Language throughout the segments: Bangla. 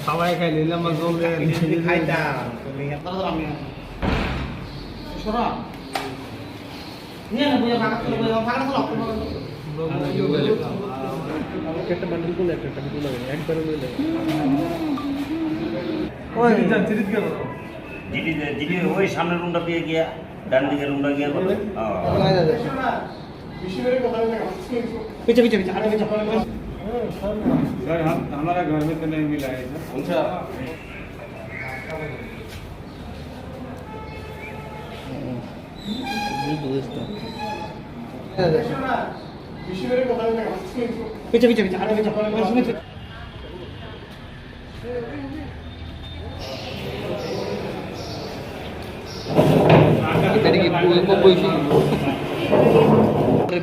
সবাই খাই নিলাম একটা বান্ডেল করলে একটা বান্ডেল লাগে একবারে লইলে ওই জিরিত গেল জিরি ওই সামনের রুমটা দিয়ে গিয়া ডান দিকের রুমটা গিয়া বলে पीछे पीछे पीछे आगे पीछे सर हम हमारा घर में तो नहीं मिला है अच्छा पीछे पीछे पीछे आगे पीछे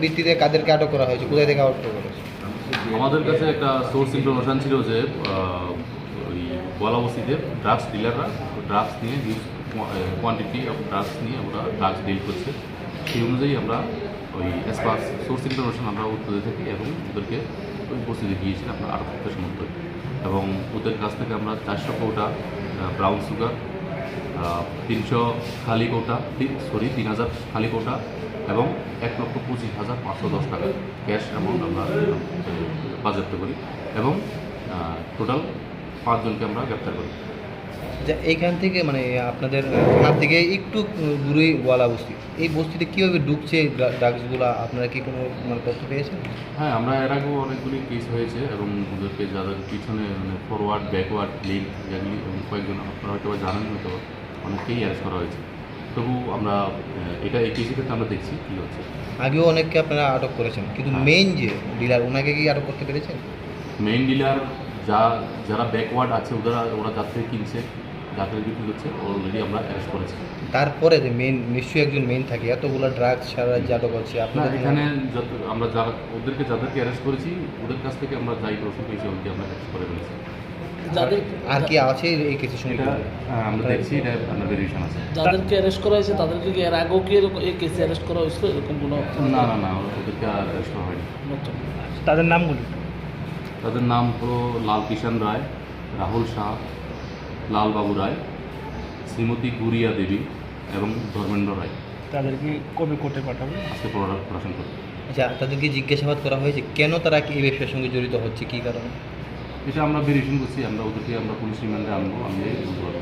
ভিত্তিতে কাদেরকে আটক করা হয়েছে, কোথায় থেকে আটক করা হয়েছে? আমাদের কাছে একটা সোর্স ইনফরমেশন ছিল যে ওই বলাবস্তিতে ড্রাগস ডিলাররা ড্রাগস নিয়ে হিউজ কোয়ান্টিটি অফ ড্রাগস নিয়ে ওরা ড্রাগস ডিল করছে। সেই অনুযায়ী আমরা ওই অ্যাসপাস সোর্স ইনফরমেশন আমরা উত্তরে থাকি এবং ওদেরকে ওই বস্তিতে গিয়েছি আপনার আটক করতে সমর্থ হই এবং ওদের কাছ থেকে আমরা 400 কৌটা ব্রাউন সুগার, 300 খালি কৌটা 3000 খালি কৌটা এবং 1,25,510 টাকা ক্যাশ অ্যামাউন্ট আমরা বাজেয়াপ্ত করি এবং টোটাল 5 জনকে আমরা গ্রেপ্তার করি। আচ্ছা, এইখান থেকে মানে আপনাদের থানা থেকে একটু দূরে ওয়ালা বস্তি, এই বস্তিতে কীভাবে ঢুকছে ড্রাগসগুলো, আপনারা কি কোনো মানে তথ্য পেয়েছেন? হ্যাঁ, আমরা এর আগেও অনেকগুলি কেস হয়েছে এবং ওদেরকে যাদের পিছনে মানে ফরওয়ার্ড ব্যাকওয়ার্ড লিঙ্ক যেগুলি কয়েকজন আপনারা হয়তো জানেন, হয়তো অনেককেই অ্যারেস্ট করা হয়েছে। তবু আমরা এটা এই কেসের ক্ষেত্রে আমরা দেখছি কী হচ্ছে। আগেও অনেককে আপনারা আটক করেছেন, কিন্তু মেইন যে ডিলার ওনাকে কি আটক করতে পেরেছেন? মেইন ডিলার যারা ব্যাকওয়ার্ড আছে ওরা যার থেকে কিনছে, যার থেকে বিক্রি করছে, অলরেডি আমরা অ্যারেস্ট করেছি। তারপরে যে মেইন নিশ্চয়ই একজন মেইন থাকে, এতগুলো ড্রাগস সারা যে আটক করছে আপনার এখানে আমরা যাদেরকে অ্যারেস্ট করেছি ওদের কাছ থেকে আমরা যাই প্রশ্ন পেয়েছি ওদেরকে আমরা অ্যারেস্ট করে ফেলেছি। আর কি আছে এই কেসের সঙ্গে? আমরা দেখছি এটা আপনার ভেরিয়েশন আছে। যাদেরকে অ্যারেস্ট করা হয়েছে তাদেরকে কি এর আগেও কি এই কেসে অ্যারেস্ট করা হয়েছিল এরকম কোনো? না ওদেরকে অ্যারেস্ট করা হয়নি। তাদের নামগুলি? তাদের নাম হলো লাল কিষাণ রায়, রাহুল শাহ, লালবাবু রায়, শ্রীমতী গুরিয়া দেবী এবং ধর্মেন্দ্র রায়। তাদেরকে কবে কোর্টে পাঠাবে? আজকে প্রশাসন করবে। আচ্ছা, তাদেরকে জিজ্ঞাসাবাদ করা হয়েছে কেন তারা কি এই ব্যবসার সঙ্গে জড়িত হচ্ছে, কী কারণে? এটা আমরা ভেরিয়েশন করছি, আমরা ওদেরকে পুলিশ রিমান্ডে আনবো, আমি